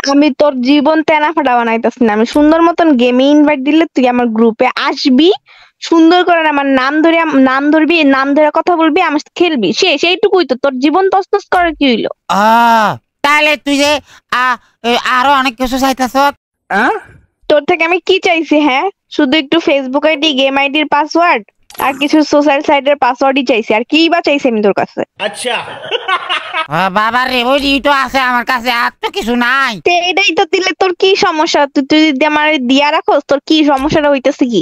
আমি তোর জীবন তেনা ফাটা বানাইতাছি না। আমি সুন্দর মতন গেমে ইনভাইট দিলে তুই আমার গ্রুপে আসবি, সুন্দর করে আমার নাম ধরবি, নাম ধরে কথা বলবি, আমার সাথে খেলবি, সেইটুকুই তো। তোর জীবন তছনছ করার কি হইলো? তাহলে তুই যে আরো অনেক কিছু চাইতাছ। তোর থেকে আমি কি চাইছি? হ্যাঁ, শুধু একটু ফেসবুক আইডি, গেম আইডির পাসওয়ার্ড আর কিছু সোশ্যাল সাইটের পাসওয়ার্ডই চাইছি। আর কি বা চাইছি আমি তোর কাছে? আচ্ছা বাবা রে, ওই তো আছে আমার কাছে, আর তো কিছু নাই। এটাই তো দিলে তোর কি সমস্যা? তুই যদি আমার দিয়া রাখোস, তোর কি সমস্যাটা হইতেছে কি?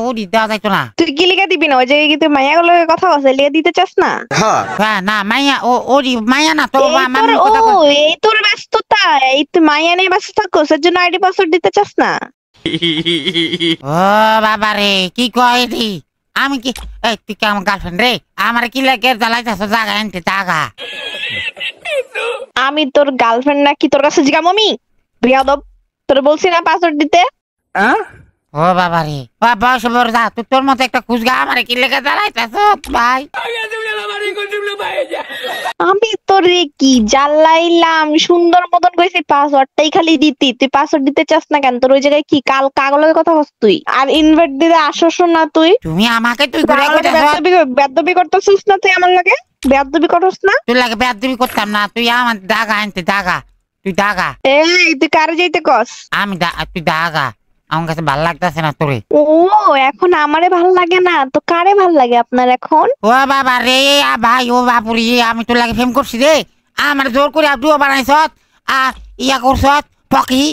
ওই দেওয়া যাইতো না। তুই কি লিখা দিবি না? ওই জায়গায় কি তুই মাইয়া গুলো কথা আছে লিখে দিতে চাস না? হ্যাঁ না মাইয়া, ওরি মাইয়া না তো। এই তোর ব্যস্ততা, এই তুই মাইয়া নিয়ে ব্যস্ত থাকোস, এর জন্য আইডি পাসওয়ার্ড দিতে চাস না? ও বাবা রে, কি কয় রে? আমি কি তুই কি আমার গার্লফ্রেন্ড রে? আমার কি লাগে জ্বালাইতেছ? জাগা আনতে জাগা। আমি তোর গার্লফ্রেন্ড নাকি তোর কাছে জিগা মমি? বিয়াদব, তোর বলছি না পাসওয়ার্ড দিতে? ও বাবা রে, বয়স বড় যা, তুই তোর মতো একটা খুশগা আমার কি লেগে জ্বালাইতেছ ভাই? আমি তোরে কি জ্বালাইলাম? সুন্দর মতন কইছি পাসওয়ার্ডটাই খালি দিতি, তুই পাসওয়ার্ড দিতে চাস না কেন? তোর ওই জায়গায় কি কাগলের কথা বলছ তুই? আর ইনভাইট দিতে আসছ না তুই? তুমি আমাকে তুই বেয়াদবি করতেছিস না তুই আমার লাগে? বেয়াদবি করছ না? তুই লাগে বেয়াদবি করতাম না, তুই আমার দাগা আনতে দাগা, তুই দাগা। এই তুই কারে যাইতে কস? আমি তুই দাগা, আমার কাছে ভাল লাগতেছে না তোরে। ও এখন আমারে ভাল লাগে না তো কারে ভাল লাগে আপনার এখন? ও বাবা রে ভাই, ও বাপুরি, আমি তোর লাগে ফেম করছি রে। আমার জোর করে আব্দুও বানাইছ, ইয়া করছ পকি।